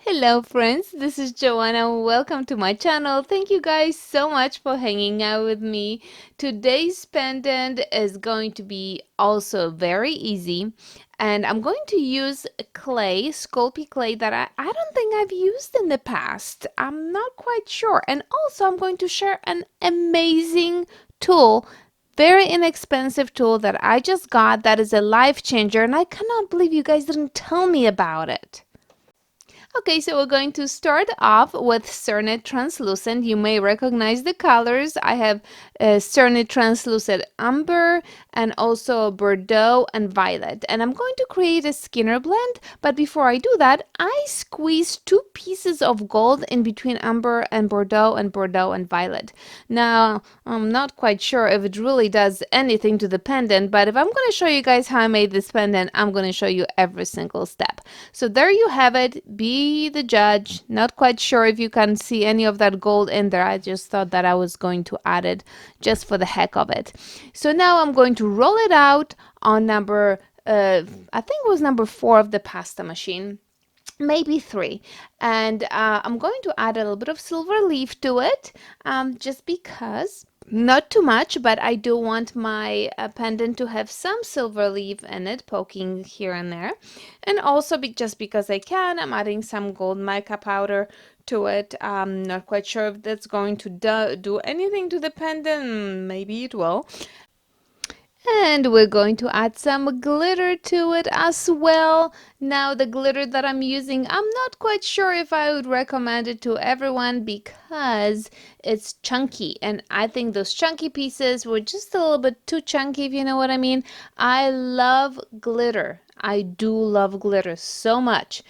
Hello friends, this is Joanna. Welcome to my channel. Thank you guys so much for hanging out with me. Today's pendant is going to be also very easy, and I'm going to use clay, Sculpey clay that I don't think I've used in the past. I'm not quite sure. And also I'm going to share an amazing tool, very inexpensive tool that I just got that is a life changer, and I cannot believe you guys didn't tell me about it. Okay, so we're going to start off with Cernit Translucent. You may recognize the colors. I have Cernit Translucent Amber and also Bourdeaux and Violet. And I'm going to create a Skinner blend, but before I do that, I squeeze two pieces of gold in between Amber and Bourdeaux and Violet. Now, I'm not quite sure if it really does anything to the pendant, but if I'm going to show you guys how I made this pendant, I'm going to show you every single step. So there you have it. Be the judge. Not quite sure if you can see any of that gold in there. I just thought that I was going to add it just for the heck of it. So now I'm going to roll it out on number, I think it was number 4 of the pasta machine. Maybe 3. And I'm going to add a little bit of silver leaf to it, just because. Not too much, but I do want my pendant to have some silver leaf in it, poking here and there. And also just because I can, I'm adding some gold mica powder to it. I'm not quite sure if that's going to do anything to the pendant. Maybe it will. And we're going to add some glitter to it as well. Now the glitter that I'm using, I'm not quite sure if I would recommend it to everyone because it's chunky. And I think those chunky pieces were just a little bit too chunky, if you know what I mean. I love glitter. I do love glitter so much,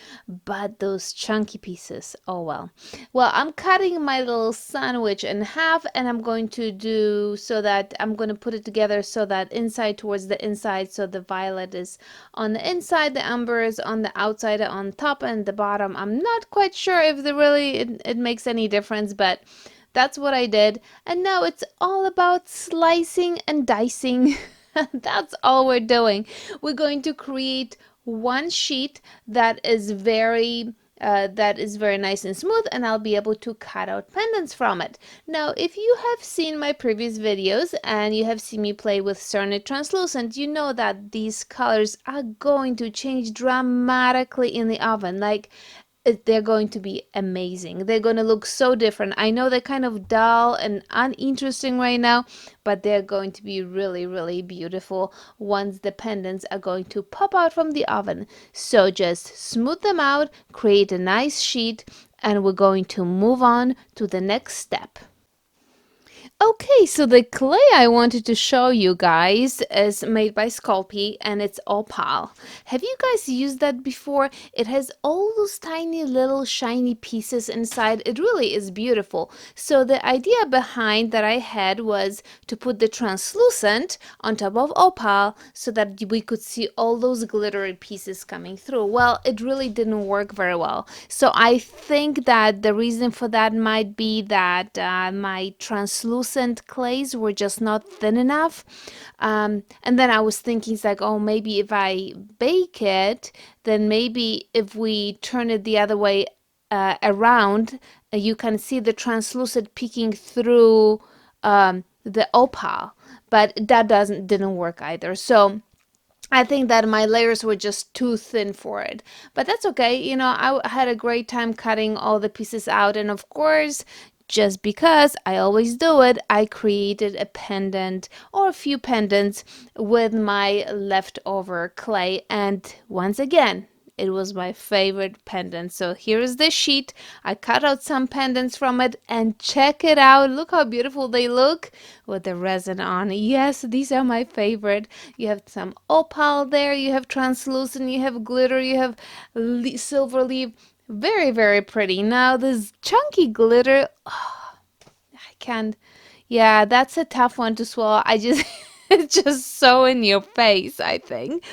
but those chunky pieces, oh well. Well, I'm cutting my little sandwich in half, and I'm going to do so that I'm going to put it together so that inside towards the inside, so the violet is on the inside, the amber is on the outside, on top and the bottom. I'm not quite sure if it makes any difference, but that's what I did. And now it's all about slicing and dicing. That's all we're doing. We're going to create one sheet that is very nice and smooth, and I'll be able to cut out pendants from it. Now, if you have seen my previous videos and you have seen me play with Cernit Translucent, you know that these colors are going to change dramatically in the oven. Like, they're going to be amazing. They're going to look so different. I know they're kind of dull and uninteresting right now, but they're going to be really, really beautiful once the pendants are going to pop out from the oven. So just smooth them out, create a nice sheet, and we're going to move on to the next step. Okay, so the clay I wanted to show you guys is made by Sculpey, and it's Opal. Have you guys used that before? It has all those tiny little shiny pieces inside. It really is beautiful. So the idea behind that I had was to put the translucent on top of Opal so that we could see all those glittery pieces coming through. Well, it really didn't work very well. So I think that the reason for that might be that my translucent clays were just not thin enough. And then I was thinking, it's like, oh, maybe if I bake it, then maybe if we turn it the other way around, you can see the translucent peeking through the opal. But that didn't work either. So I think that my layers were just too thin for it, but that's okay. You know, I had a great time cutting all the pieces out, and of course, just because I always do it, I created a pendant or a few pendants with my leftover clay, and once again, it was my favorite pendant. So here is the sheet. I cut out some pendants from it, and check it out. Look how beautiful they look with the resin on. Yes, these are my favorite. You have some opal there, you have translucent, you have glitter, you have silver leaf. Very, very pretty. Now this chunky glitter, oh, I can't. Yeah, that's a tough one to swallow. I just it's just so in your face, I think.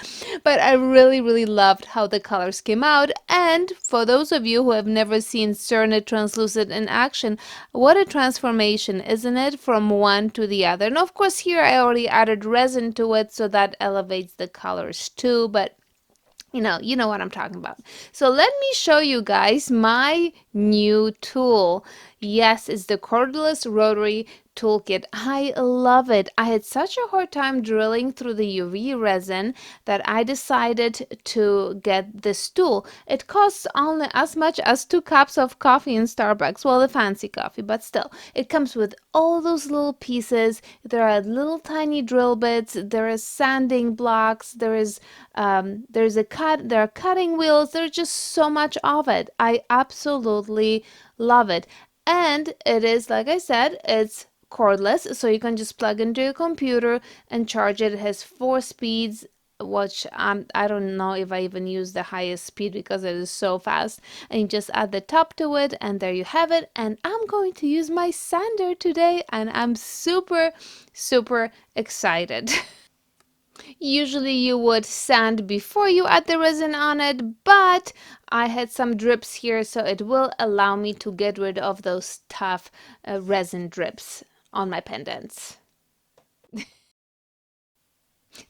But I really, really loved how the colors came out. And for those of you who have never seen Cernit Translucent in action, what a transformation, isn't it? From one to the other. And of course, here I already added resin to it, so that elevates the colors too. But You know what I'm talking about. So let me show you guys my new tool. Yes, it's the Cordless Rotary toolkit. I love it. I had such a hard time drilling through the UV resin that I decided to get this tool. It costs only as much as 2 cups of coffee in Starbucks. Well, the fancy coffee, but still. It comes with all those little pieces. There are little tiny drill bits. There is sanding blocks. There are cutting wheels. There's just so much of it. I absolutely love it. And it is, like I said, it's cordless, so you can just plug into your computer and charge it. It has 4 speeds, which I don't know if I even use the highest speed because it is so fast. And you just add the top to it, and there you have it. And I'm going to use my sander today, and I'm super, super excited. Usually you would sand before you add the resin on it, but I had some drips here, so it will allow me to get rid of those tough resin drips on my pendants.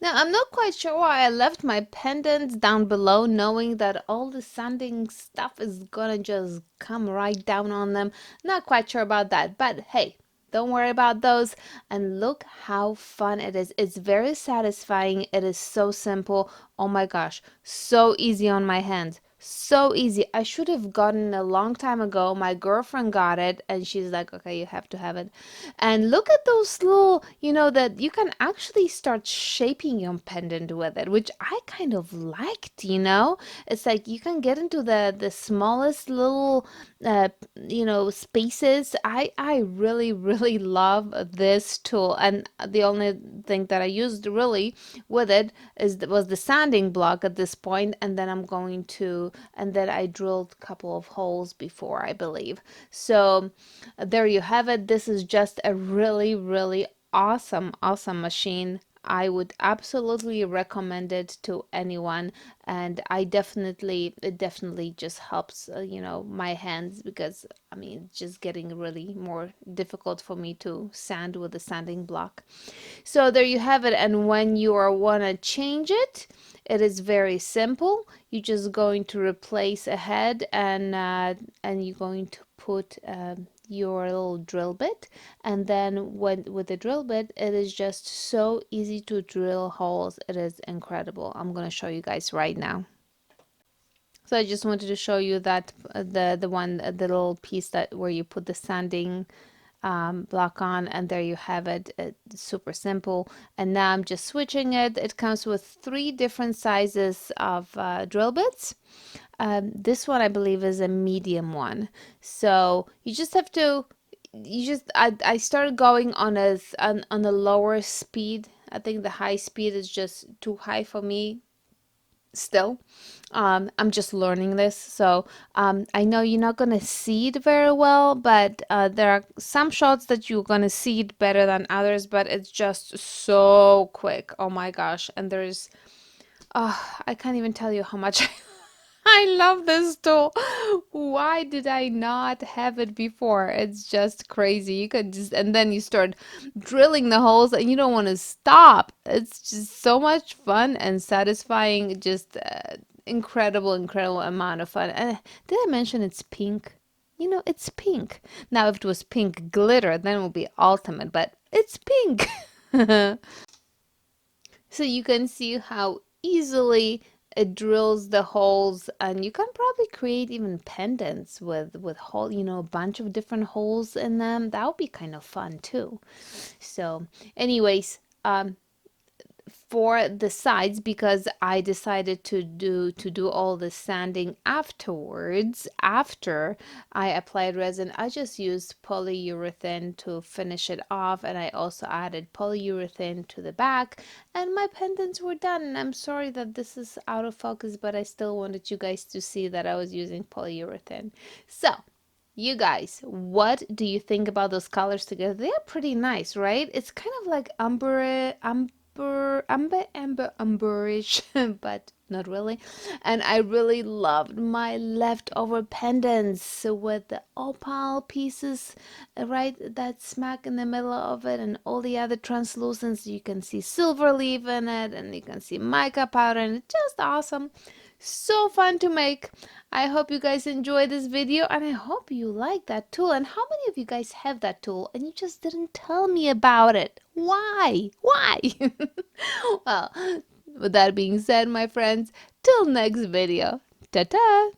Now, I'm not quite sure why I left my pendants down below, knowing that all the sanding stuff is gonna just come right down on them. Not quite sure about that, but hey, don't worry about those. And look how fun it is. It's very satisfying. It is so simple. Oh my gosh, so easy on my hands. So easy. I should have gotten it a long time ago. My girlfriend got it and she's like, okay, you have to have it. And look at those little, that you can actually start shaping your pendant with it, which I kind of liked. It's like you can get into the smallest little uh, spaces. I really really love this tool, and the only thing that I used really with it was the sanding block at this point, and then I drilled a couple of holes before, I believe. So there you have it. This is just a really really awesome machine. I would absolutely recommend it to anyone, and it definitely just helps, my hands, because I mean, it's just getting really more difficult for me to sand with the sanding block. So there you have it. And when you are wanna change it, it is very simple. You're just going to replace a head, and you're going to put your little drill bit, and then with the drill bit, it is just so easy to drill holes. It is incredible. I'm gonna show you guys right now. So I just wanted to show you that the little piece that where you put the sanding block on, and there you have it. It's super simple. And now I'm just switching it. It comes with 3 different sizes of drill bits. This one I believe is a medium one. So you just have to, I started going on a lower speed. I think the high speed is just too high for me still. I'm just learning this, so I know you're not gonna see it very well, but there are some shots that you're gonna see it better than others, but it's just so quick. Oh my gosh. And I can't even tell you how much I love this tool. Why did I not have it before? It's just crazy. You can just, and then you start drilling the holes and you don't want to stop. It's just so much fun and satisfying. Just incredible amount of fun. Did I mention it's pink? It's pink. Now, if it was pink glitter, then it would be ultimate, but it's pink. So you can see how easily it drills the holes, and you can probably create even pendants with hole, a bunch of different holes in them. That would be kind of fun too. So, anyways, for the sides, because I decided to do all the sanding afterwards, after I applied resin, I just used polyurethane to finish it off, and I also added polyurethane to the back, and my pendants were done. And I'm sorry that this is out of focus, but I still wanted you guys to see that I was using polyurethane. So you guys, what do you think about those colors together? They are pretty nice, right? It's kind of like umberish, but not really. And I really loved my leftover pendants with the opal pieces, right, that smack in the middle of it, and all the other translucents. You can see silver leaf in it, and you can see mica powder, and it's just awesome. So fun to make. I hope you guys enjoy this video and I hope you like that tool. And how many of you guys have that tool and you just didn't tell me about it? Why? Why? Well, with that being said, my friends, till next video. Ta-ta!